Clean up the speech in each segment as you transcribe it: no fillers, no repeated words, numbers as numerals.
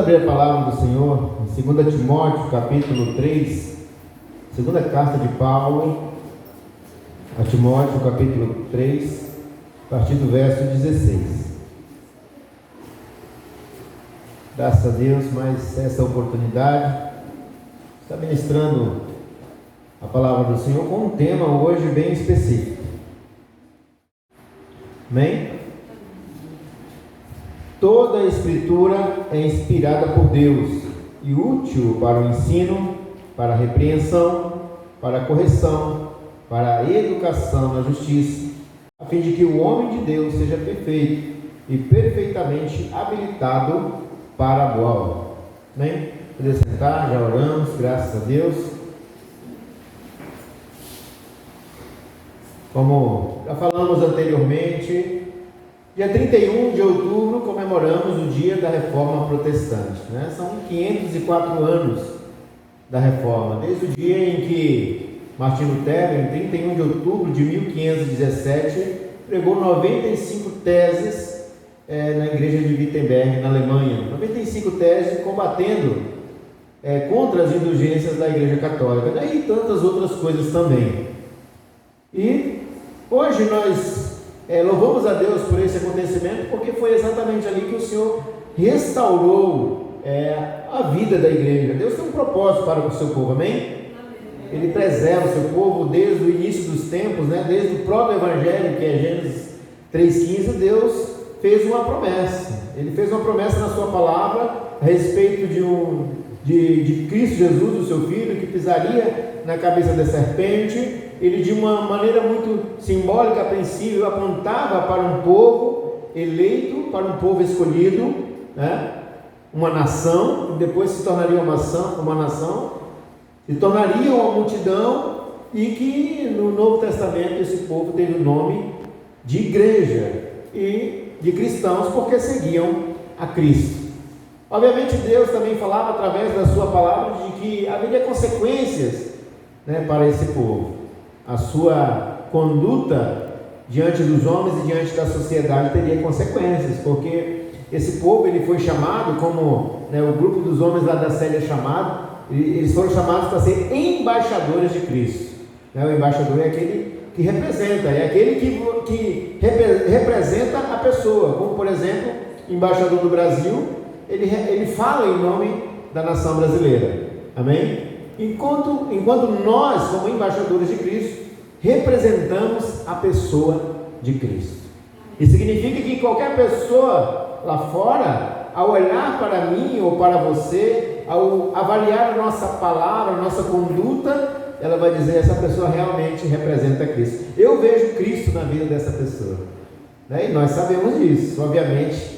abrir a palavra do Senhor em 2 Timóteo, capítulo 3, segunda carta de Paulo a Timóteo, capítulo 3, a partir do verso 16. Graças a Deus, mais essa oportunidade, está ministrando a palavra do Senhor com um tema hoje bem específico. Amém? Toda a Escritura é inspirada por Deus e útil para o ensino, para a repreensão, para a correção, para a educação na justiça, a fim de que o homem de Deus seja perfeito e perfeitamente habilitado para a boa obra. Amém? Poder sentar, já oramos, graças a Deus. Como já falamos anteriormente, dia 31 de outubro comemoramos o dia da Reforma Protestante, né? São 504 anos da Reforma, desde o dia em que Martinho Lutero, em 31 de outubro de 1517, pregou 95 teses na igreja de Wittenberg, na Alemanha. 95 teses combatendo contra as indulgências da igreja católica, e tantas outras coisas também. E hoje nós louvamos a Deus por esse acontecimento, porque foi exatamente ali que o Senhor restaurou a vida da igreja. Deus tem um propósito para o seu povo, amém? Ele preserva o seu povo desde o início dos tempos, né? Desde o próprio Evangelho, que é Gênesis 3,15, Deus fez uma promessa. Ele fez uma promessa na sua palavra a respeito de Cristo Jesus, o seu Filho, que pisaria na cabeça da serpente. Ele, de uma maneira muito simbólica, a princípio, apontava para um povo eleito, para um povo escolhido, né? Uma nação, e depois se tornaria uma nação, se tornaria uma multidão, e que no Novo Testamento esse povo teve o nome de igreja e de cristãos, porque seguiam a Cristo. Obviamente Deus também falava através da sua palavra de que haveria consequências, né, para esse povo. A sua conduta diante dos homens e diante da sociedade teria consequências, porque esse povo ele foi chamado, como, né, o grupo dos homens lá da Célia é chamado, eles foram chamados para ser embaixadores de Cristo, né? O embaixador é aquele que representa, é aquele que representa a pessoa, como por exemplo, o embaixador do Brasil, ele fala em nome da nação brasileira, amém? Enquanto nós, como embaixadores de Cristo, representamos a pessoa de Cristo. Isso significa que qualquer pessoa lá fora, ao olhar para mim ou para você, ao avaliar a nossa palavra, a nossa conduta, ela vai dizer: essa pessoa realmente representa Cristo. Eu vejo Cristo na vida dessa pessoa, né? E nós sabemos disso, obviamente.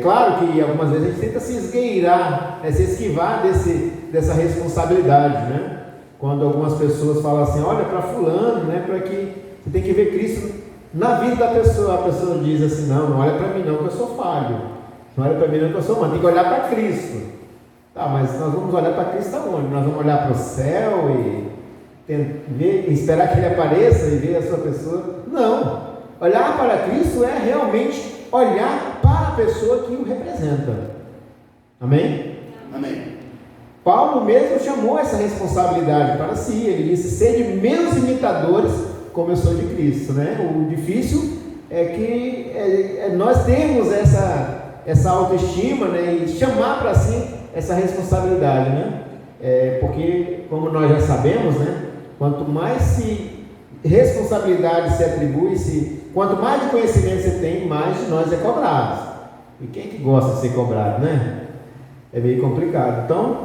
Claro que algumas vezes a gente tenta se esgueirar, se esquivar dessa responsabilidade, né? Quando algumas pessoas falam assim: olha para fulano, né? Para que você tem que ver Cristo na vida da pessoa. A pessoa diz assim: não olha para mim não, que eu sou falho. Não olha para mim não, que eu sou humano. Tem que olhar para Cristo. Tá, mas nós vamos olhar para Cristo aonde? Nós vamos olhar para o céu e esperar que Ele apareça e ver a sua pessoa? Não. Olhar para Cristo é realmente olhar para a pessoa que o representa. Amém? Amém. Paulo mesmo chamou essa responsabilidade para si. Ele disse: sede meus imitadores, como eu sou de Cristo, né? O difícil é que nós temos essa autoestima, né? E chamar para si essa responsabilidade, né? Porque, como nós já sabemos, né? Quanto mais responsabilidade se atribui, quanto mais de conhecimento você tem, mais de nós é cobrado. E quem é que gosta de ser cobrado, né? É meio complicado. Então,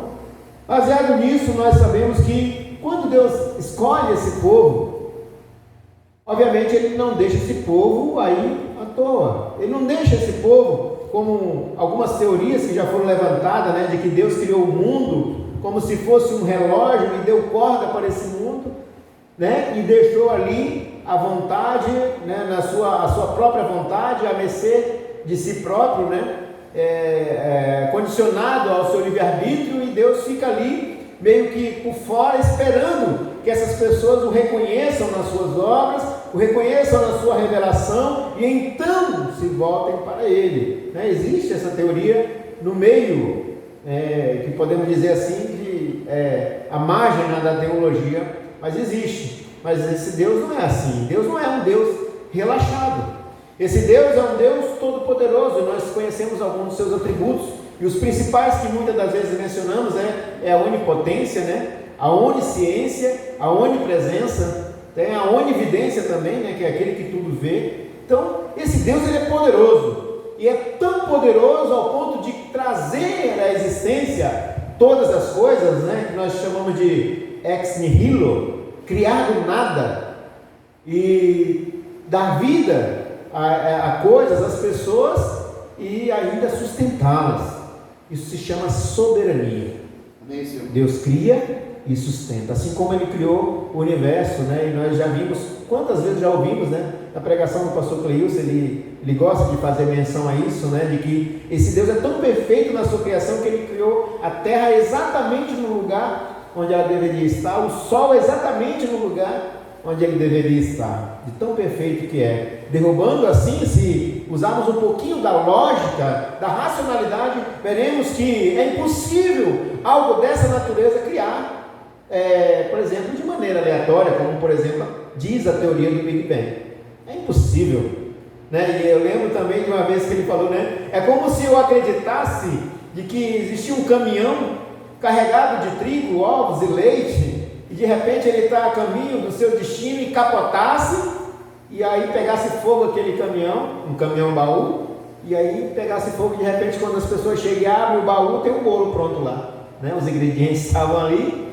baseado nisso, nós sabemos que quando Deus escolhe esse povo, obviamente Ele não deixa esse povo aí à toa. Ele não deixa esse povo como algumas teorias que já foram levantadas, né, de que Deus criou o mundo como se fosse um relógio e deu corda para esse mundo, né, e deixou ali a vontade, né, a sua própria vontade, a mercê de si próprio, né, condicionado ao seu livre-arbítrio, e Deus fica ali meio que por fora, esperando que essas pessoas o reconheçam nas suas obras, o reconheçam na sua revelação, e então se voltem para Ele, né? Existe essa teoria no meio, que podemos dizer assim, a margem da teologia, mas existe. Mas esse Deus não é assim. Deus não é um Deus relaxado. Esse Deus é um Deus todo-poderoso, e nós conhecemos alguns dos seus atributos, e os principais que muitas das vezes mencionamos é a onipotência, né? A onisciência, a onipresença, tem a onividência também, né? Que é aquele que tudo vê. Então, esse Deus ele é poderoso, e é tão poderoso ao ponto de trazer à existência todas as coisas, né? Que nós chamamos de ex nihilo, criar do nada, e dar vida a coisas, às pessoas, e ainda sustentá-las. Isso se chama soberania. Amém, Senhor. Deus cria e sustenta, assim como Ele criou o universo, né? E nós já vimos, quantas vezes já ouvimos, né? Na pregação do pastor Cleilson, ele gosta de fazer menção a isso, né? De que esse Deus é tão perfeito na sua criação que Ele criou a terra exatamente no lugar onde ela deveria estar, o sol exatamente no lugar onde ele deveria estar, de tão perfeito que é, derrubando assim, se usarmos um pouquinho da lógica, da racionalidade, veremos que é impossível algo dessa natureza criar, por exemplo, de maneira aleatória, como por exemplo diz a teoria do Big Bang. É impossível, né? E eu lembro também de uma vez que ele falou, né? É como se eu acreditasse de que existia um caminhão carregado de trigo, ovos e leite, e de repente ele está a caminho do seu destino e capotasse, e aí pegasse fogo aquele caminhão, um caminhão baú, e aí pegasse fogo, de repente quando as pessoas chegam e abrem o baú, tem um bolo pronto lá, né? Os ingredientes estavam ali,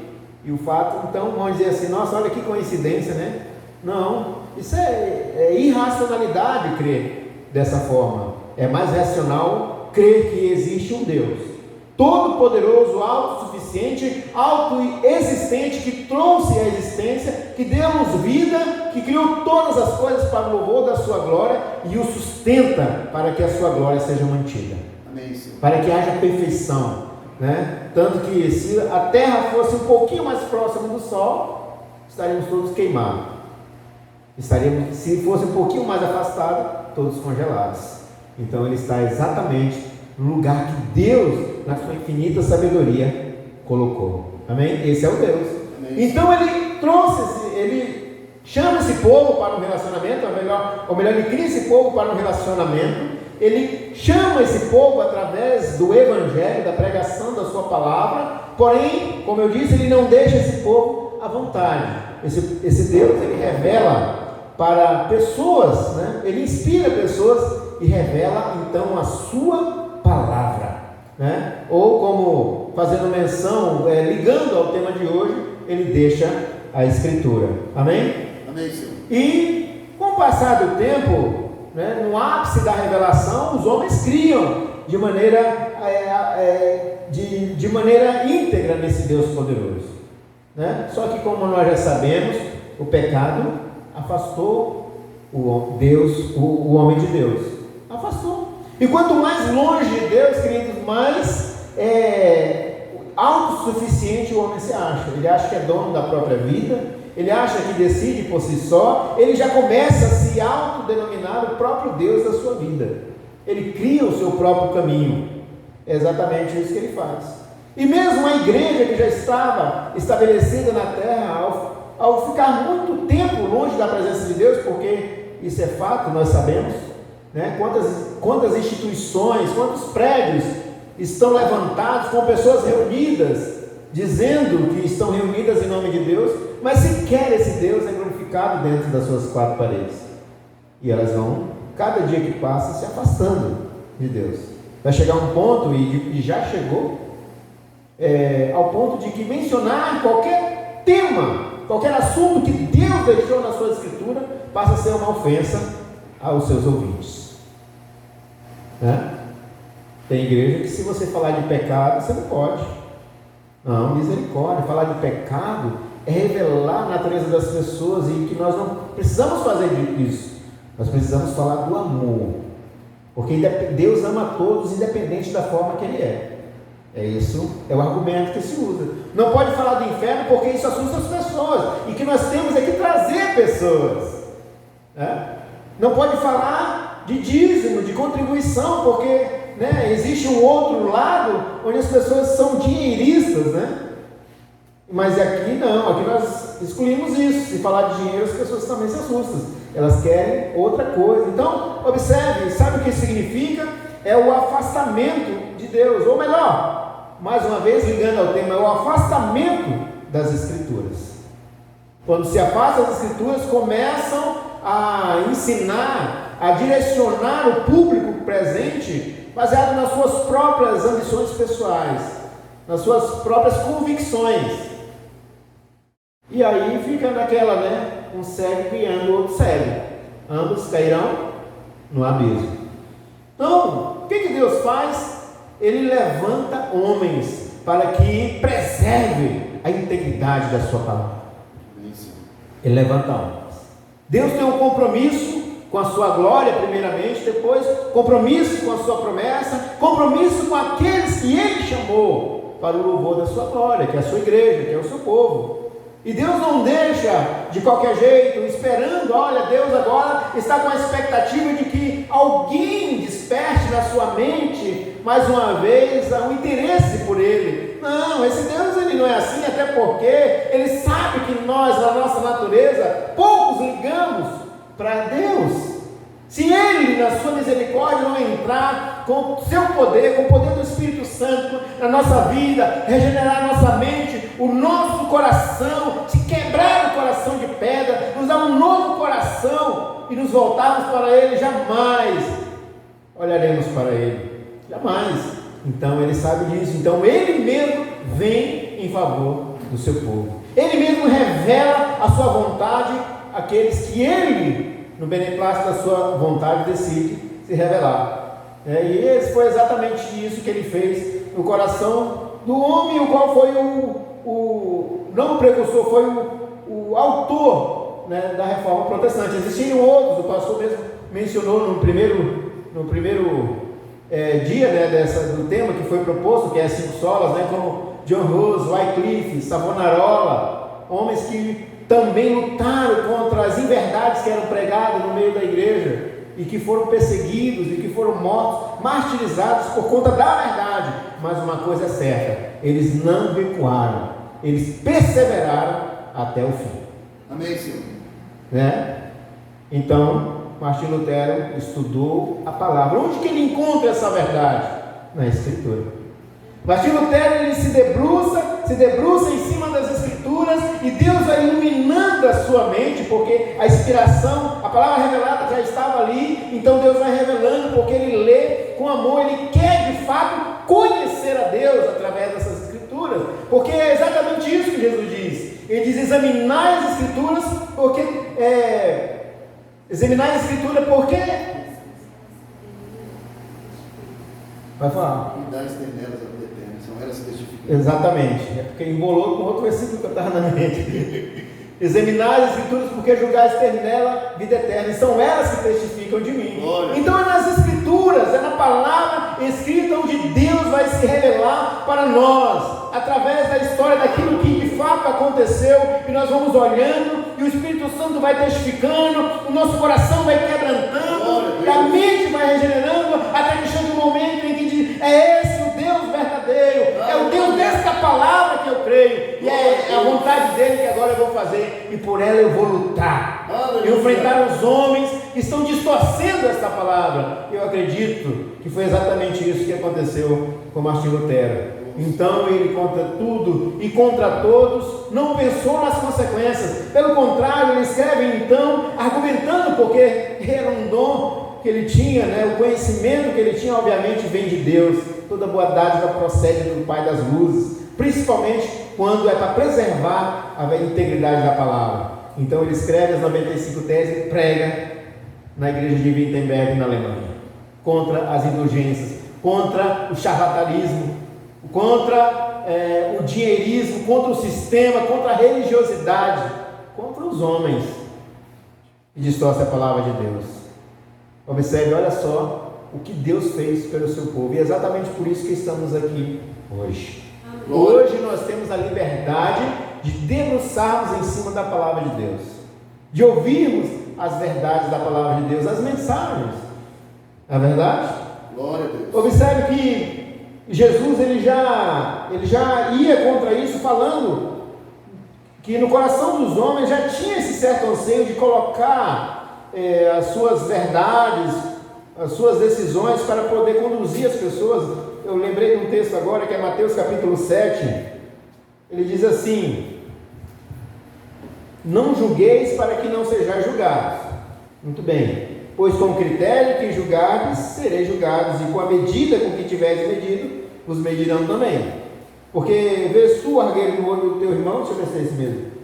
e o fato, então, vamos dizer assim, nossa, olha que coincidência, né? Não, isso é irracionalidade crer dessa forma. É mais racional crer que existe um Deus todo-poderoso, autossuficiente, autoexistente, que trouxe a existência, que deu-nos vida, que criou todas as coisas para o louvor da sua glória e o sustenta para que a sua glória seja mantida. Amém, Senhor. Para que haja perfeição, né? Tanto que se a terra fosse um pouquinho mais próxima do sol, estaríamos todos queimados. Se fosse um pouquinho mais afastado, todos congelados. Então ele está exatamente no lugar que Deus, na sua infinita sabedoria, colocou. Amém? Esse é o Deus. Amém. Então ele chama esse povo para um relacionamento, ou melhor, ele cria esse povo para um relacionamento. Ele chama esse povo através do evangelho, da pregação da sua palavra. Porém, como eu disse, ele não deixa esse povo à vontade. Esse Deus, ele revela para pessoas, né? Ele inspira pessoas e revela então a sua palavra, né? Ou como fazendo menção, ligando ao tema de hoje, ele deixa a escritura. Amém? Amém, Senhor. E com o passar do tempo, né, no ápice da revelação, os homens criam de maneira íntegra nesse Deus poderoso, né? Só que, como nós já sabemos, o pecado afastou o homem de Deus, afastou. E quanto mais longe de Deus, queridos, mais autossuficiente o homem se acha. Ele acha que é dono da própria vida, ele acha que decide por si só, ele já começa a se autodenominar o próprio Deus da sua vida. Ele cria o seu próprio caminho. É exatamente isso que ele faz. E mesmo a igreja que já estava estabelecida na terra, ao ficar muito tempo longe da presença de Deus, porque isso é fato, nós sabemos, né? Quantas instituições, quantos prédios estão levantados com pessoas reunidas, dizendo que estão reunidas em nome de Deus, mas sequer esse Deus é glorificado dentro das suas quatro paredes. E elas vão, cada dia que passa, se afastando de Deus. Vai chegar um ponto, e já chegou, ao ponto de que mencionar qualquer tema, qualquer assunto que Deus deixou na sua escritura, passa a ser uma ofensa aos seus ouvintes, né? Tem igreja que, se você falar de pecado, você não pode. Não, misericórdia. Falar de pecado é revelar a natureza das pessoas, e que nós não precisamos fazer isso. Nós precisamos falar do amor, porque Deus ama todos, independente da forma que Ele é. Isso é o argumento que se usa. Não pode falar do inferno, porque isso assusta as pessoas, e que nós temos é que trazer pessoas, né? Não pode falar de dízimo, de contribuição, porque né, existe um outro lado onde as pessoas são dinheiristas, né? Mas aqui não, aqui nós excluímos isso. Se falar de dinheiro, as pessoas também se assustam. Elas querem outra coisa. Então, observe, sabe o que significa? É o afastamento de Deus. Ou melhor, mais uma vez ligando ao tema, é o afastamento das Escrituras. Quando se afasta das Escrituras, começam a ensinar, a direcionar o público presente, baseado nas suas próprias ambições pessoais, nas suas próprias convicções. E aí fica naquela, né? Um cego guiando o outro cego. Ambos cairão no abismo. Então, o que Deus faz? Ele levanta homens para que preserve a integridade da sua palavra. Ele levanta homens. Deus tem um compromisso com a sua glória, primeiramente, depois compromisso com a sua promessa, compromisso com aqueles que Ele chamou para o louvor da sua glória, que é a sua igreja, que é o seu povo. E Deus não deixa de qualquer jeito, esperando, olha, Deus agora está com a expectativa de que alguém desperte na sua mente, mais uma vez, um interesse por Ele. Não, esse Deus ele não é assim, até porque Ele sabe que nós, na nossa natureza, poucos ligamos para Deus. Se Ele, na sua misericórdia, não entrar com o seu poder, com o poder do Espírito Santo na nossa vida, regenerar a nossa mente, o nosso coração, se quebrar o coração de pedra, nos dar um novo coração e nos voltarmos para Ele, jamais olharemos para Ele, jamais. Então Ele sabe disso, então Ele mesmo vem em favor do seu povo, Ele mesmo revela a sua vontade àqueles que Ele, no beneplácito da sua vontade, decide se revelar. E esse foi exatamente isso que Ele fez no coração do homem, o qual foi não o precursor, foi o autor, né, da reforma protestante. Existiam outros, o pastor mesmo mencionou no primeiro dia, né, do tema que foi proposto, que é as 5 solas, né, como John Hus, Wycliffe, Savonarola, homens que também lutaram contra as inverdades que eram pregadas no meio da igreja e que foram perseguidos e que foram mortos, martirizados por conta da verdade. Mas uma coisa é certa, eles não recuaram, eles perseveraram até o fim. Amém, Senhor. Né? Então, Martinho Lutero estudou a palavra. Onde que ele encontra essa verdade? Na Escritura. Martinho Lutero, ele se debruça em cima das Escrituras, e Deus vai iluminando a sua mente, porque a inspiração, a palavra revelada já estava ali. Então Deus vai revelando, porque ele lê com amor, ele quer de fato conhecer a Deus através dessas Escrituras, porque é exatamente isso que Jesus diz. Ele diz: examinai as Escrituras, porque vai falar. Cuidar ternelas a vida eterna, são elas que testificam. Exatamente, é porque embolou com outro versículo que eu estava na mente. Examinar as Escrituras, porque julgais ter nela vida eterna, e são elas que testificam de mim. Glória. Então é nas Escrituras, é na palavra escrita onde Deus vai se revelar para nós, através da história daquilo que de fato aconteceu, e nós vamos olhando, e o Espírito Santo vai testificando, o nosso coração vai quebrantando, e a mente vai regenerando, até que chega um momento em que diz: é esse o Deus verdadeiro, é o Deus desta palavra que eu creio, e é a vontade dele que agora eu vou fazer, e por ela eu vou lutar, e enfrentar os homens que estão distorcendo esta palavra. Eu acredito que foi exatamente isso que aconteceu com Martinho Lutero. Então ele, contra tudo e contra todos, não pensou nas consequências. Pelo contrário, ele escreve então argumentando, porque era um dom que ele tinha, né? O conhecimento que ele tinha obviamente vem de Deus. Toda boa dádiva procede do Pai das luzes, principalmente quando é para preservar a integridade da palavra. Então ele escreve as 95 teses e prega na igreja de Wittenberg, na Alemanha, contra as indulgências, contra o charlatanismo, contra o dinheirismo, contra o sistema, contra a religiosidade, contra os homens que distorcem a palavra de Deus. Observe, olha só o que Deus fez pelo seu povo, e é exatamente por isso que estamos aqui hoje. Hoje nós temos a liberdade de debruçarmos em cima da palavra de Deus, de ouvirmos as verdades da palavra de Deus, as mensagens, não é verdade? Glória a Deus. Observe que Jesus ele já ia contra isso, falando que no coração dos homens já tinha esse certo anseio de colocar as suas verdades, as suas decisões para poder conduzir as pessoas. Eu lembrei de um texto agora que é Mateus capítulo 7, ele diz assim: não julgueis para que não sejais julgados. Muito bem, pois com o critério que julgardes, sereis julgados, e com a medida com que tiveres medido, vos medirão também. Porque vês tu o argueiro no olho do teu irmão, deixa eu ver se é esse mesmo.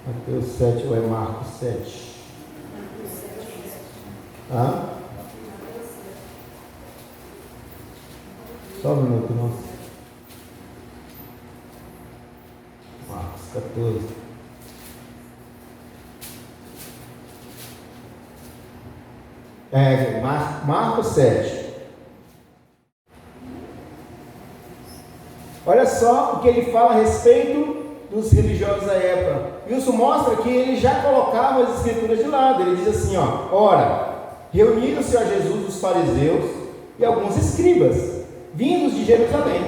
Mateus 7 ou é Marcos 7? Ah? Só um minuto, nossa. Marcos 14. Marcos 7. Olha só o que ele fala a respeito dos religiosos da época. Isso mostra que ele já colocava as escrituras de lado. Ele diz assim, ora, reuniram-se a Jesus os fariseus e alguns escribas, vindos de Jerusalém,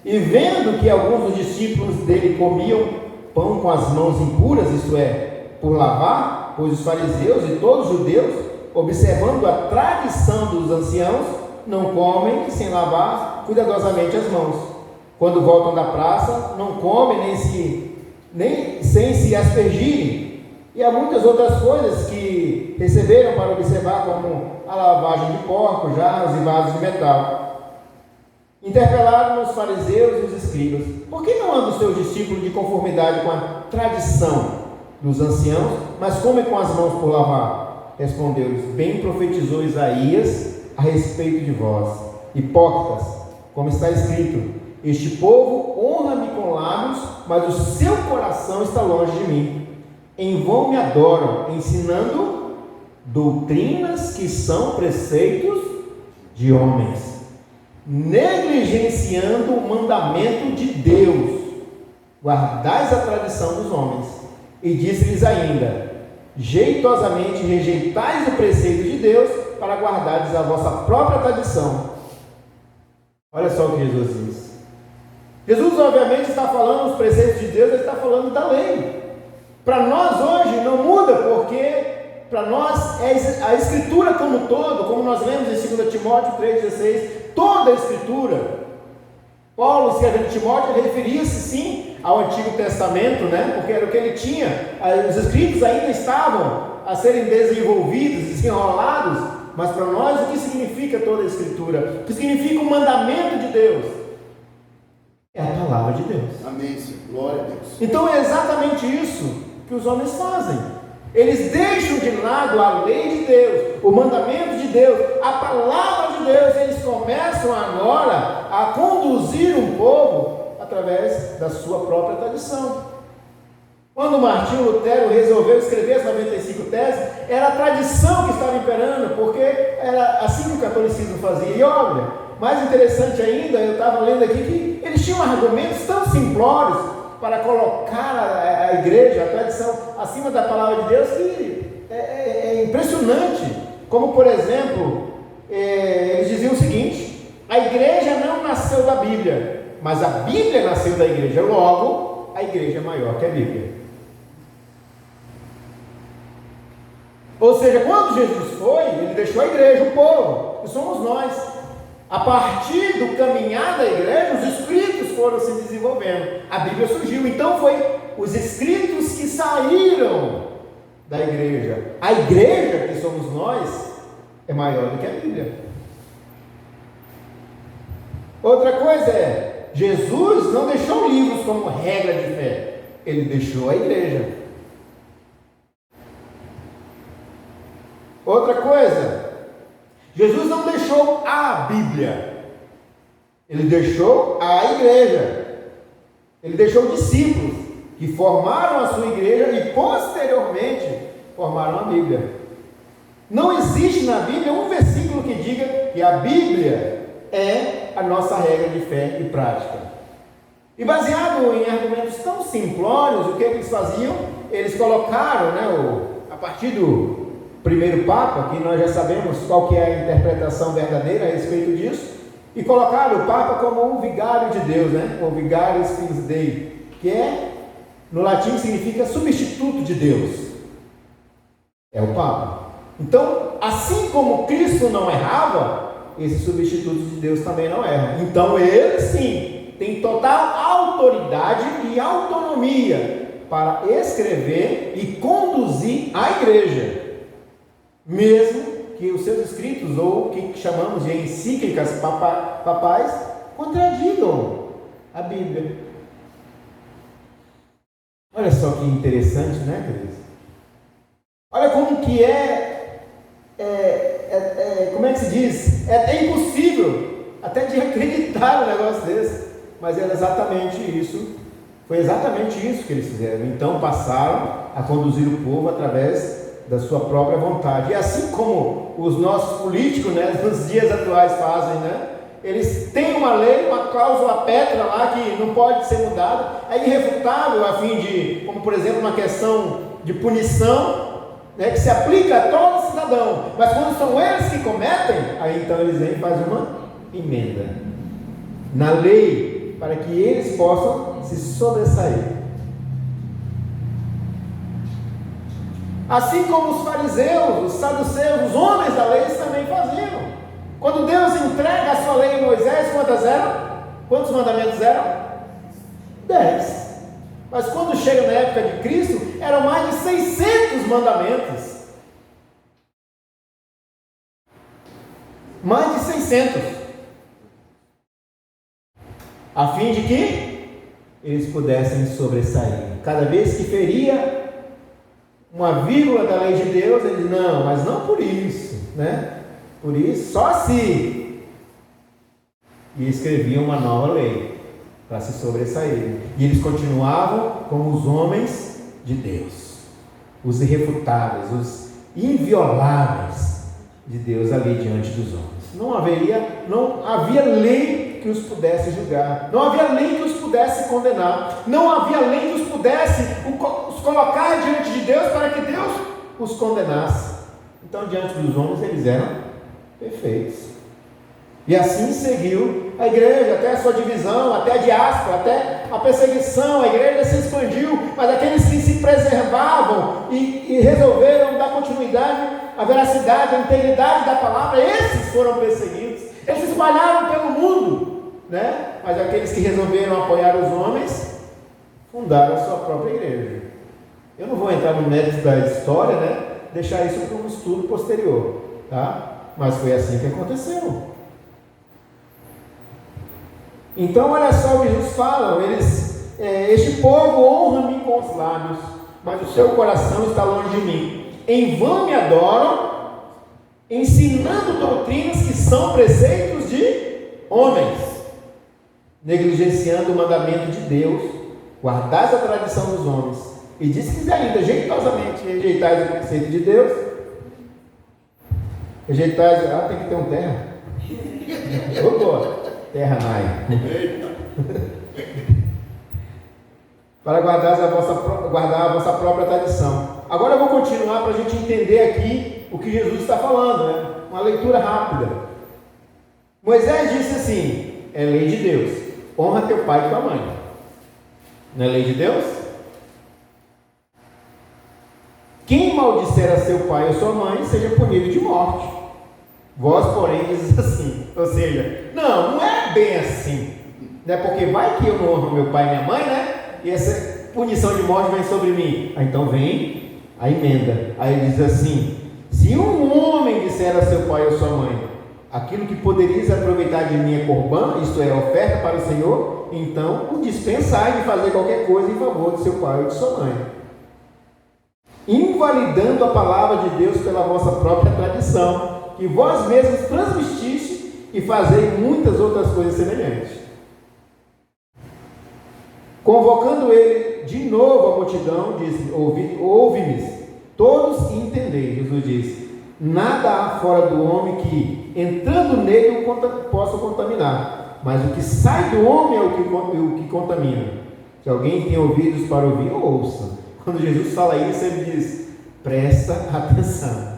e vendo que alguns dos discípulos dele comiam pão com as mãos impuras, isto é, por lavar, pois os fariseus e todos os judeus, observando a tradição dos anciãos, não comem sem lavar cuidadosamente as mãos. Quando voltam da praça, não comem nem sem se aspergirem. E há muitas outras coisas que receberam para observar, como a lavagem de porcos, jarros e vasos de metal. Interpelaram os fariseus e os escribas: por que não andam os seus discípulos de conformidade com a tradição dos anciãos, mas comem com as mãos por lavar? Respondeu-lhes: bem profetizou Isaías a respeito de vós, hipócritas, como está escrito: este povo honra-me com lábios, mas o seu coração está longe de mim. Em vão me adoram, ensinando doutrinas que são preceitos de homens, negligenciando o mandamento de Deus. Guardais a tradição dos homens. E disse-lhes ainda: jeitosamente rejeitais o preceito de Deus para guardardes a vossa própria tradição. Olha só o que Jesus diz. Jesus obviamente está falando dos preceitos de Deus, ele está falando da lei. Para nós hoje não muda, porque para nós é a Escritura como um todo, como nós lemos em 2 Timóteo 3,16, toda a Escritura. Paulo, escrevendo Timóteo, referia-se sim ao Antigo Testamento, porque era o que ele tinha. Os escritos ainda estavam a serem desenvolvidos, desenrolados, mas para nós o que significa toda a Escritura? O que significa o mandamento de Deus? É a palavra de Deus. Amém, Senhor. Glória a Deus. Então é exatamente isso que os homens fazem. Eles deixam de lado a lei de Deus, o mandamento de Deus, a palavra de Deus. Eles começam agora a conduzir um povo através da sua própria tradição. Quando Martinho Lutero resolveu escrever as 95 teses, era a tradição que estava imperando, porque era assim que o catolicismo fazia. E olha, mais interessante ainda, eu estava lendo aqui que eles tinham argumentos tão simplórios para colocar a igreja, a tradição, acima da palavra de Deus, que é impressionante. Como, por exemplo, eles diziam o seguinte: a igreja não nasceu da Bíblia, mas a Bíblia nasceu da igreja, logo a igreja é maior que a Bíblia. Ou seja, quando Jesus foi, ele deixou a igreja, o povo, que somos nós. A partir do caminhar da igreja, os escritos foram se desenvolvendo, a Bíblia surgiu. Então foi os escritos que saíram da igreja. A igreja, que somos nós, é maior do que a Bíblia. Outra coisa é, Jesus não deixou livros como regra de fé, ele deixou a igreja. Outra coisa, Jesus não deixou a Bíblia, ele deixou a igreja, ele deixou discípulos que formaram a sua igreja e posteriormente formaram a Bíblia. Não existe na Bíblia um versículo que diga que a Bíblia é a nossa regra de fé e prática. E baseado em argumentos tão simplórios, o que eles faziam? Eles colocaram, a partir do primeiro Papa, que nós já sabemos qual que é a interpretação verdadeira a respeito disso, e colocaram o Papa como um vigário de Deus, o vigárius filii Dei, que no latim significa substituto de Deus. É o Papa. Então, assim como Cristo não errava, esses substitutos de Deus também não erram. Então, ele sim tem total autoridade e autonomia para escrever e conduzir a igreja, mesmo que os seus escritos, ou o que chamamos de encíclicas papais, contradigam a Bíblia. Olha só que interessante, né, queridos? Olha como que como é que se diz? É até impossível até de acreditar um negócio desse, mas era exatamente isso. Foi exatamente isso que eles fizeram. Então passaram a conduzir o povo através da sua própria vontade. E assim como os nossos políticos, nos dias atuais fazem, eles têm uma lei, uma cláusula pétrea lá que não pode ser mudada, é irrefutável, a fim de, como por exemplo, uma questão de punição, que se aplica a todo cidadão, mas quando são eles que cometem, aí então eles vêm e fazem uma emenda na lei, para que eles possam se sobressair. Assim como os fariseus, os saduceus, os homens da lei também faziam. Quando Deus entrega a sua lei a Moisés, quantas eram? Quantos mandamentos eram? 10. Mas quando chega na época de Cristo, eram mais de 600 mandamentos. Mais de 600. A fim de que eles pudessem sobressair. Cada vez que feria uma vírgula da lei de Deus, eles não, mas não por isso, Por isso, só assim. E escreviam uma nova lei para se sobressair. E eles continuavam como os homens de Deus, os irrefutáveis, os invioláveis de Deus ali diante dos homens. Não havia lei que os pudesse julgar, não havia lei que os pudesse condenar, não havia lei que os pudesse os colocar diante de Deus para que Deus os condenasse. Então, diante dos homens, eles eram perfeitos. E assim seguiu a igreja, até a sua divisão, até a diáspora, até a perseguição. A igreja se expandiu, mas aqueles que se preservavam e resolveram dar continuidade à veracidade, à integridade da palavra, esses foram perseguidos. Eles se espalharam pelo mundo, mas aqueles que resolveram apoiar os homens fundaram a sua própria igreja. Eu não vou entrar no mérito da história, deixar isso para um estudo posterior, tá? Mas foi assim que aconteceu. Então, olha só o que Jesus fala: este povo honra-me com os lábios, mas o seu coração está longe de mim. Em vão me adoram, ensinando doutrinas que são preceitos de homens, negligenciando o mandamento de Deus, guardais a tradição dos homens, e diz que ainda jeitosamente rejeitais o preceito de Deus. Rejeitais, tem que ter um terra. Terra nai. Para guardar a vossa própria tradição. Agora eu vou continuar para a gente entender aqui o que Jesus está falando, uma leitura rápida. Moisés disse assim: é lei de Deus, honra teu pai e tua mãe. Não é lei de Deus? Quem maldisser a seu pai ou sua mãe seja punido de morte. Vós, porém, dizes assim, ou seja, não é bem assim, porque vai que eu não honro meu pai e minha mãe, e essa punição de morte vem sobre mim. Então vem a emenda, aí ele diz assim: se um homem disser a seu pai ou sua mãe, aquilo que poderias aproveitar de mim é corbã, isto é, oferta para o Senhor, então o dispensai de fazer qualquer coisa em favor de seu pai ou de sua mãe, invalidando a palavra de Deus pela vossa própria tradição, que vós mesmos transmitiste, e fazei muitas outras coisas semelhantes. Convocando ele de novo a multidão, disse: ouve-me todos e entendei. Jesus disse: nada há fora do homem que, entrando nele, o possa contaminar, mas o que sai do homem é o que contamina. Se alguém tem ouvidos para ouvir, ouça. Quando Jesus fala isso, ele diz: presta atenção.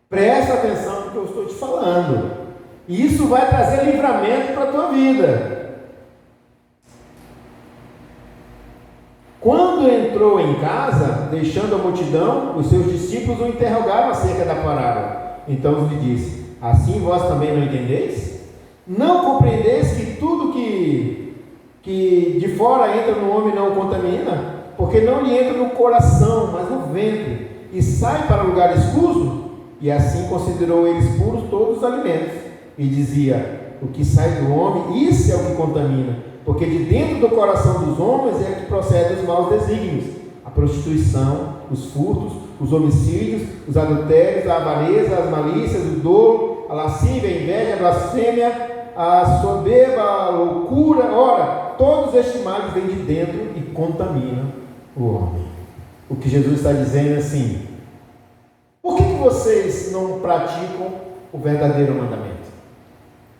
Presta atenção no que eu estou te falando. E isso vai trazer livramento para a tua vida. Quando entrou em casa, deixando a multidão, os seus discípulos o interrogaram acerca da parábola. Então lhe disse: assim vós também não entendeis? Não compreendeis que tudo que de fora entra no homem não o contamina? Porque não lhe entra no coração, mas no ventre, e sai para lugar escuso? E assim considerou eles puros todos os alimentos. E dizia: o que sai do homem, isso é o que contamina. Porque de dentro do coração dos homens é que procedem os maus desígnios: a prostituição, os furtos, os homicídios, os adultérios, a avareza, as malícias, o dolo, a lascívia, a inveja, a blasfêmia, a soberba, a loucura. Ora, todos estes males vêm de dentro e contaminam o homem. O que Jesus está dizendo é assim: por que vocês não praticam o verdadeiro mandamento?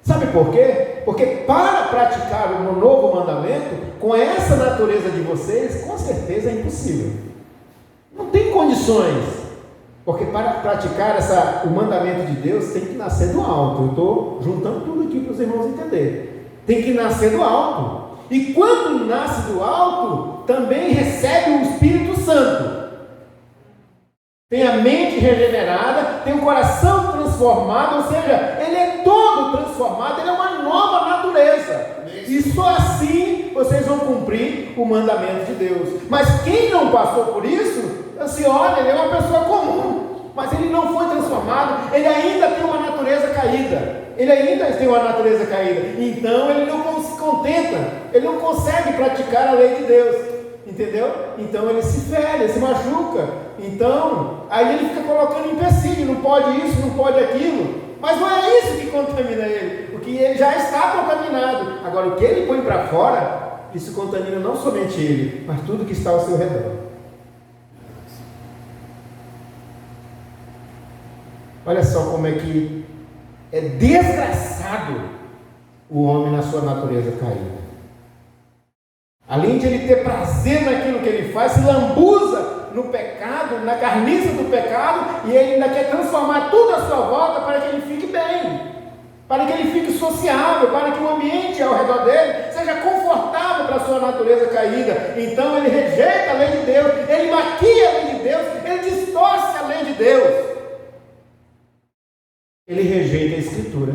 Sabe por quê? Porque para praticar o novo mandamento, com essa natureza de vocês, com certeza é impossível. Não tem condições. Porque para praticar o mandamento de Deus, tem que nascer do alto. Eu estou juntando tudo aqui para os irmãos entenderem. Tem que nascer do alto. E quando nasce do alto, também recebe o Espírito Santo. Tem a mente regenerada, tem o coração transformado, ou seja, ele é todo transformado, ele é uma nova natureza. E só assim vocês vão cumprir o mandamento de Deus. Mas quem não passou por isso, assim, olha, ele é uma pessoa comum, mas ele não foi transformado, ele ainda tem uma natureza caída. Então ele não se contenta, ele não consegue praticar a lei de Deus. Entendeu? Então ele se fere, ele se machuca. Então, aí ele fica colocando empecilho, não pode isso, não pode aquilo. Mas não é isso que contamina ele, porque ele já está contaminado. Agora, o que ele põe para fora, isso contamina não somente ele, mas tudo que está ao seu redor. Olha só como é que é desgraçado o homem na sua natureza caída. Além de ele ter prazer naquilo que ele faz, se lambuza no pecado, na carniça do pecado, e ele ainda quer transformar tudo à sua volta para que ele fique bem, para que ele fique sociável, para que o ambiente ao redor dele seja confortável para a sua natureza caída. Então ele rejeita a lei de Deus, ele maquia a lei de Deus, ele distorce a lei de Deus, ele rejeita a Escritura.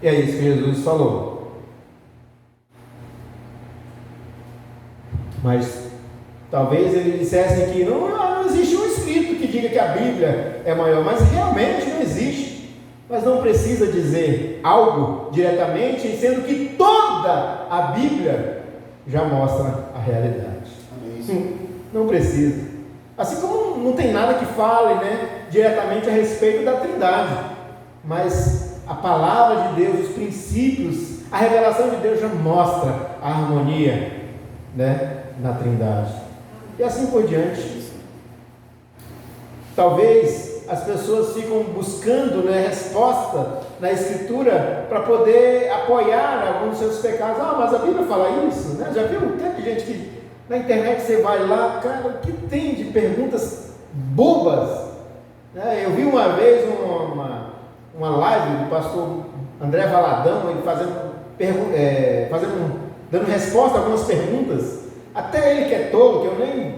E é isso que Jesus falou. Mas talvez ele dissesse que não existe um escrito que diga que a Bíblia é maior, mas realmente não existe. Mas não precisa dizer algo diretamente, sendo que toda a Bíblia já mostra a realidade. Não precisa. Assim como não tem nada que fale, diretamente a respeito da Trindade, mas a palavra de Deus, os princípios, a revelação de Deus já mostra a harmonia, na Trindade, e assim por diante. Talvez as pessoas ficam buscando resposta na Escritura para poder apoiar alguns dos seus pecados. Mas a Bíblia fala isso, Já viu o tanto de gente que na internet você vai lá, cara, o que tem de perguntas bobas? Eu vi uma vez uma live do pastor André Valadão, ele dando resposta a algumas perguntas. Até ele que é tolo, ele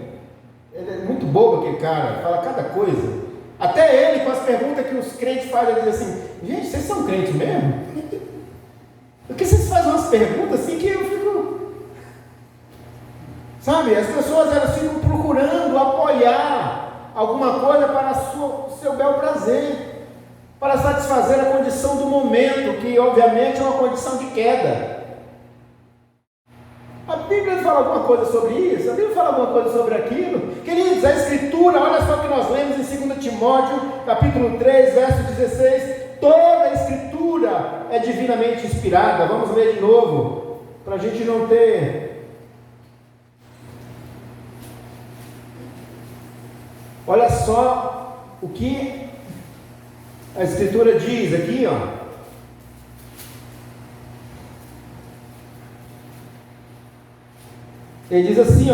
é muito bobo aquele cara, fala cada coisa. Até ele com as perguntas que os crentes fazem, ele diz assim: gente, vocês são crentes mesmo? Porque vocês fazem umas perguntas assim que eu fico... Sabe, as pessoas elas ficam procurando apoiar alguma coisa para o seu bel prazer, para satisfazer a condição do momento, que obviamente é uma condição de queda. A Bíblia fala alguma coisa sobre isso? A Bíblia fala alguma coisa sobre aquilo? Queridos, a Escritura, olha só o que nós lemos em 2 Timóteo, capítulo 3, verso 16. Toda a Escritura é divinamente inspirada. Vamos ler de novo, para a gente não ter... Olha só o que a Escritura diz aqui, Ele diz assim,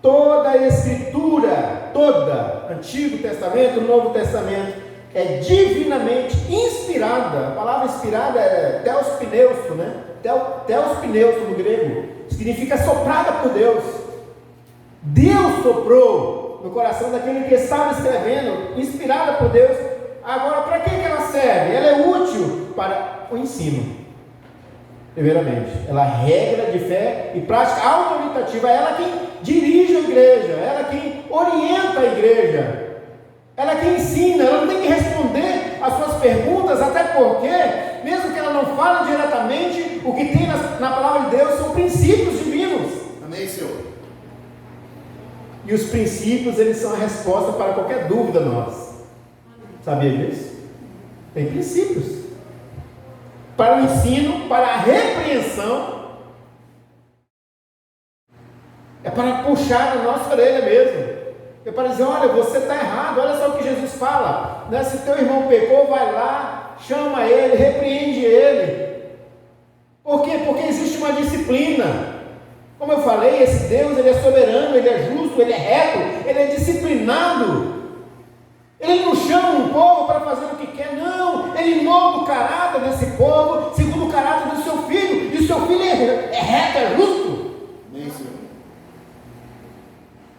toda a Escritura, toda, Antigo Testamento, Novo Testamento, é divinamente inspirada. A palavra inspirada é theospneusto, né? Theospneusto no grego, significa soprada por Deus. Deus soprou no coração daquele que estava escrevendo, inspirada por Deus. Agora, para que ela serve? Ela é útil para o ensino. Primeiramente, ela é regra de fé e prática autoritativa. É ela quem dirige a igreja, ela é quem orienta a igreja, ela é quem ensina. Ela não tem que responder às suas perguntas, até porque, mesmo que ela não fale diretamente, o que tem na palavra de Deus são princípios divinos. Amém, Senhor. E os princípios, eles são a resposta para qualquer dúvida nossa. Sabia disso? Tem princípios para o ensino, para a repreensão, é para puxar a nossa orelha mesmo, é para dizer, olha, você está errado, olha só o que Jesus fala, né? Se teu irmão pecou, vai lá, chama ele, repreende ele. Por quê? Porque existe uma disciplina. Como eu falei, esse Deus, ele é soberano, ele é justo, ele é reto, ele é disciplinado. Ele não chama um povo para fazer o que quer, não. Ele molda o caráter desse povo segundo o caráter do seu filho. E o seu filho é reto, é justo. Amém, Senhor.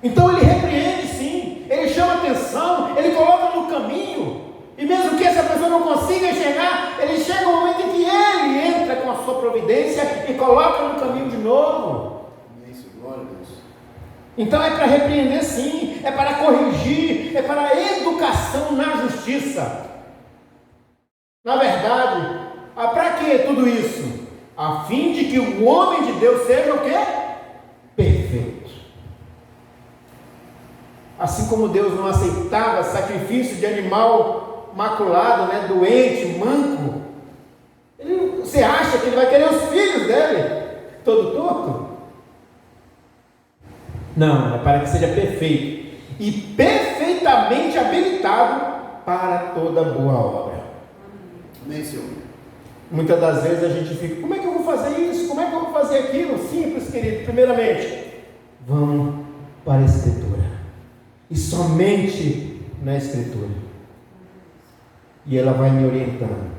Então ele repreende, sim. Ele chama atenção, ele coloca no caminho. E mesmo que essa pessoa não consiga enxergar, ele chega um momento em que ele entra com a sua providência e coloca no caminho de novo. Amém, Senhor. Glória a Deus. Então é para repreender, sim, é para corrigir, é para a educação na justiça. Na verdade, para que tudo isso? A fim de que o homem de Deus seja o quê? Perfeito. Assim como Deus não aceitava sacrifício de animal maculado, né, doente, manco, você acha que ele vai querer os filhos dele todo torto? Não, é para que seja perfeito e perfeitamente habilitado para toda boa obra. Amém, Senhor. Muitas das vezes a gente fica, como é que eu vou fazer isso? Como é que eu vou fazer aquilo? Simples, querido. Primeiramente, vamos para a Escritura. E somente na Escritura. E ela vai me orientando.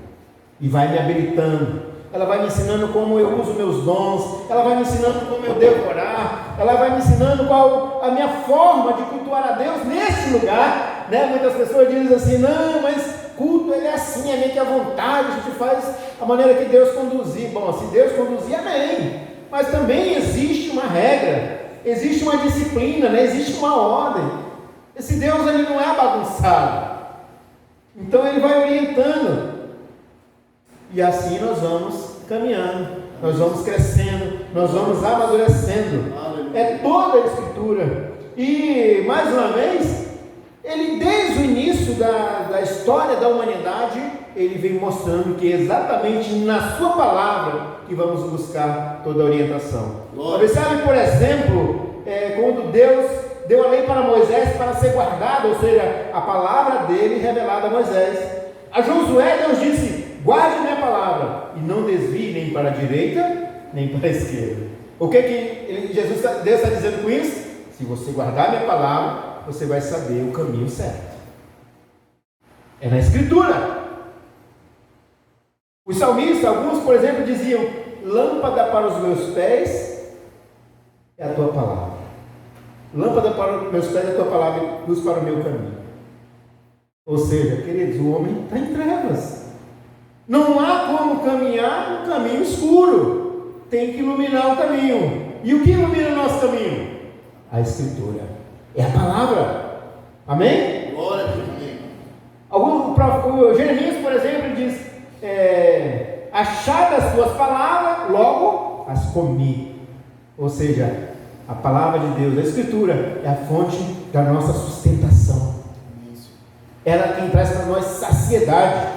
E vai me habilitando. Ela vai me ensinando como eu uso meus dons, ela vai me ensinando como eu devo orar, ela vai me ensinando qual a minha forma de cultuar a Deus neste lugar, né? Muitas pessoas dizem assim, não, mas culto ele é assim, é meio que à vontade, a gente faz a maneira que Deus conduzir. Bom, se Deus conduzir, amém, mas também existe uma regra, existe uma disciplina, né? Existe uma ordem. Esse Deus, ele não é bagunçado, então ele vai orientando. E assim nós vamos caminhando, nós vamos crescendo, nós vamos amadurecendo. É toda a Escritura. E, mais uma vez, ele desde o início da história da humanidade, ele vem mostrando que é exatamente na sua palavra que vamos buscar toda a orientação. Observe, por exemplo, quando Deus deu a lei para Moisés para ser guardada, ou seja, a palavra dele revelada a Moisés. A Josué, Deus disse, guarde minha palavra e não desvie nem para a direita, nem para a esquerda. O que Deus está dizendo com isso? Se você guardar minha palavra, você vai saber o caminho certo. É na Escritura. Os salmistas, alguns, por exemplo, diziam, lâmpada para os meus pés é a tua palavra. Lâmpada para os meus pés é a tua palavra, luz para o meu caminho. Ou seja, queridos, o homem está em trevas. Não há como caminhar no caminho escuro. Tem que iluminar o caminho. E o que ilumina o nosso caminho? A Escritura. É a palavra. Amém? Glória a Deus. Amém. O Jeremias, por exemplo, diz, achadas as tuas palavras, logo as comi. Ou seja, a palavra de Deus, a Escritura, é a fonte da nossa sustentação. Ela quem traz para nós saciedade.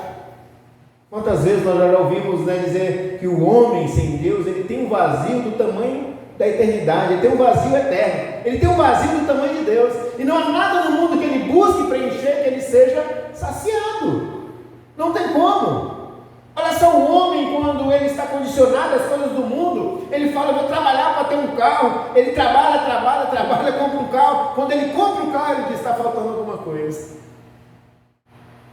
Quantas vezes nós já ouvimos, né, dizer que o homem sem Deus, ele tem um vazio do tamanho da eternidade, ele tem um vazio eterno, ele tem um vazio do tamanho de Deus, e não há nada no mundo que ele busque preencher, que ele seja saciado. Não tem como. Olha só o homem, quando ele está condicionado às coisas do mundo, ele fala, vou trabalhar para ter um carro. Ele trabalha, compra um carro. Quando ele compra um carro, ele diz, está faltando alguma coisa.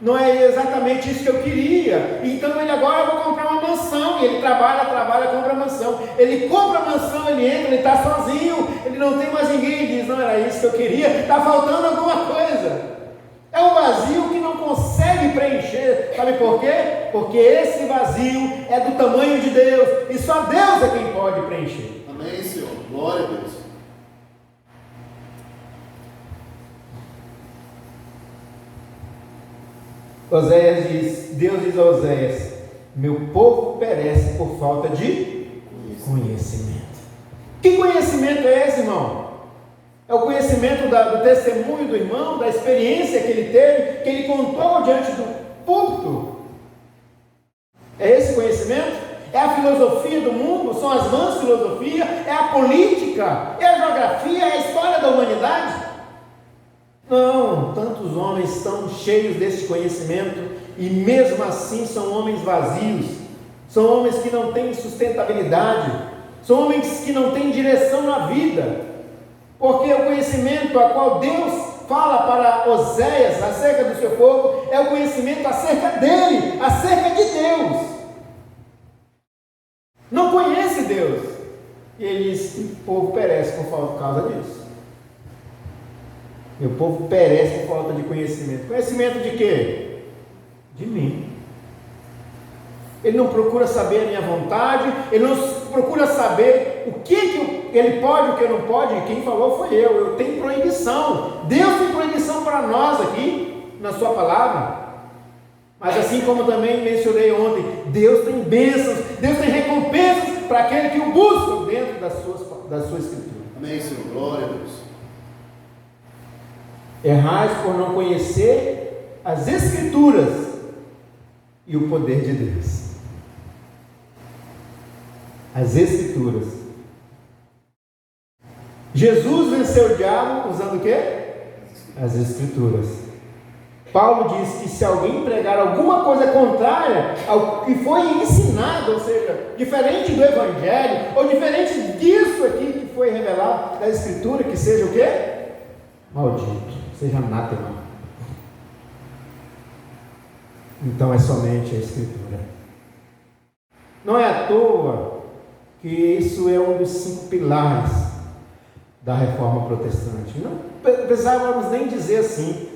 Não é exatamente isso que eu queria. Então ele agora, eu vou comprar uma mansão. E ele trabalha, compra a mansão. Ele compra a mansão, ele entra, ele está sozinho. Ele não tem mais ninguém. Ele diz, não era isso que eu queria. Está faltando alguma coisa. É um vazio que não consegue preencher. Sabe por quê? Porque esse vazio é do tamanho de Deus. E só Deus é quem pode preencher. Amém, Senhor. Glória a Deus. Oséias diz, Deus diz a Oséias, meu povo perece por falta de conhecimento. Que conhecimento é esse, irmão? É o conhecimento do testemunho do irmão, da experiência que ele teve, que ele contou diante do púlpito. É esse conhecimento? É a filosofia do mundo? São as vãs filosofias? É a política? É a geografia? É a história da humanidade? Não, tantos homens estão cheios desse conhecimento e mesmo assim são homens vazios, são homens que não têm sustentabilidade, são homens que não têm direção na vida, porque o conhecimento a qual Deus fala para Oséias acerca do seu povo é o conhecimento acerca dele, acerca de Deus. Não conhece Deus, e ele diz: o povo perece por causa disso. Meu povo perece por falta de conhecimento. Conhecimento de quê? De mim. Ele não procura saber a minha vontade, ele não procura saber o que ele pode, o que não pode. Quem falou foi eu tenho proibição. Deus tem proibição para nós aqui, na sua palavra. Mas assim como também mencionei ontem, Deus tem bênçãos, Deus tem recompensas para aquele que o busca dentro da sua escritura. Amém, Senhor. Glória a Deus. Errais por não conhecer as Escrituras e o poder de Deus. As Escrituras. Jesus venceu o diabo usando o quê? As Escrituras. Paulo diz que se alguém pregar alguma coisa contrária ao que foi ensinado, ou seja, diferente do Evangelho, ou diferente disso aqui que foi revelado da Escritura, que seja o quê? Maldito. Seja anátema. Então é somente a Escritura. Não é à toa que isso é um dos 5 pilares da reforma protestante. Não precisávamos nem dizer assim.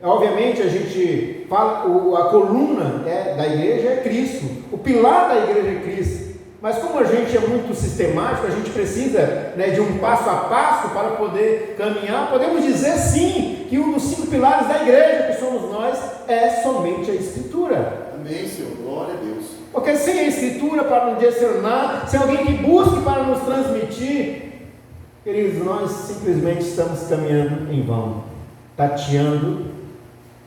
Obviamente a gente fala, a coluna da igreja é Cristo, o pilar da igreja é Cristo. Mas como a gente é muito sistemático, a gente precisa de um passo a passo para poder caminhar, podemos dizer sim, que um dos 5 pilares da igreja, que somos nós, é somente a Escritura. Amém, Senhor. Glória a Deus. Porque sem a Escritura para nos direcionar, sem alguém que busque para nos transmitir, queridos, nós simplesmente estamos caminhando em vão, tateando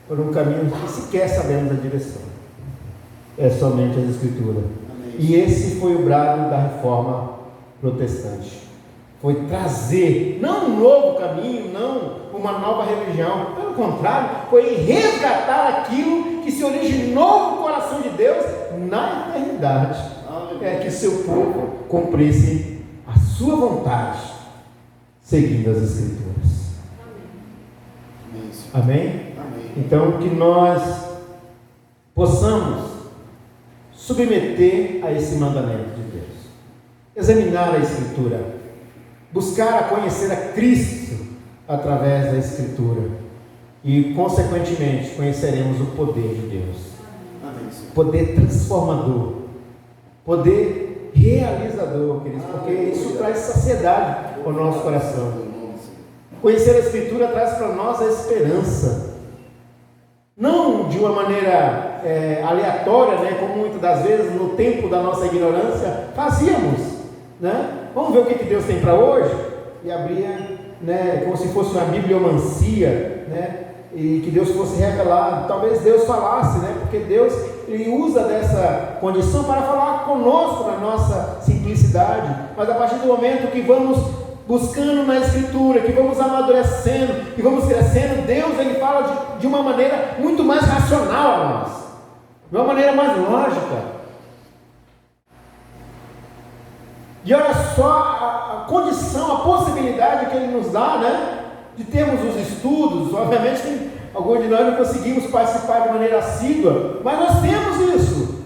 por um caminho que sequer sabemos a direção. É somente as Escrituras. E esse foi o brado da reforma protestante. Foi trazer, não um novo caminho, não uma nova religião. Pelo contrário, foi resgatar aquilo que se originou no coração de Deus na eternidade. É que seu povo cumprisse a sua vontade, seguindo as Escrituras. Amém? Então, que nós possamos submeter a esse mandamento de Deus, examinar a Escritura, buscar a conhecer a Cristo através da Escritura e, consequentemente, conheceremos o poder de Deus. Poder transformador, poder realizador, queridos, porque isso traz saciedade ao nosso coração. Conhecer a Escritura traz para nós a esperança, não de uma maneira aleatória, como muitas das vezes no tempo da nossa ignorância fazíamos, Vamos ver o que Deus tem para hoje, e abria, como se fosse uma bibliomancia, e que Deus fosse revelado. Talvez Deus falasse, porque Deus ele usa dessa condição para falar conosco na nossa simplicidade, mas a partir do momento que vamos buscando na Escritura, que vamos amadurecendo, que vamos crescendo, Deus ele fala de uma maneira muito mais racional a nós, de uma maneira mais lógica. E olha só a condição, a possibilidade que Ele nos dá, né? De termos os estudos. Obviamente, alguns de nós não conseguimos participar de maneira assídua, mas nós temos isso.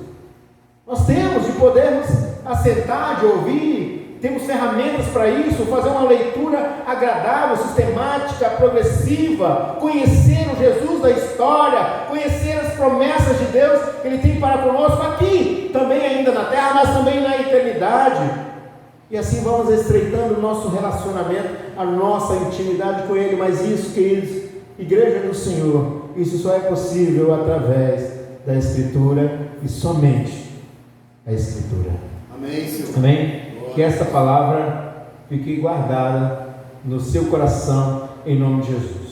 Nós temos de podermos assentar, de ouvir, temos ferramentas para isso, fazer uma leitura agradável, sistemática, progressiva, conhecer o Jesus da história, conhecer as promessas de Deus que Ele tem para conosco aqui, também ainda na terra, mas também na eternidade. E assim vamos estreitando o nosso relacionamento, a nossa intimidade com Ele. Mas isso, queridos, Igreja do Senhor, isso só é possível através da Escritura e somente a Escritura. Amém, Senhor. Amém? Que essa palavra fique guardada no seu coração, em nome de Jesus.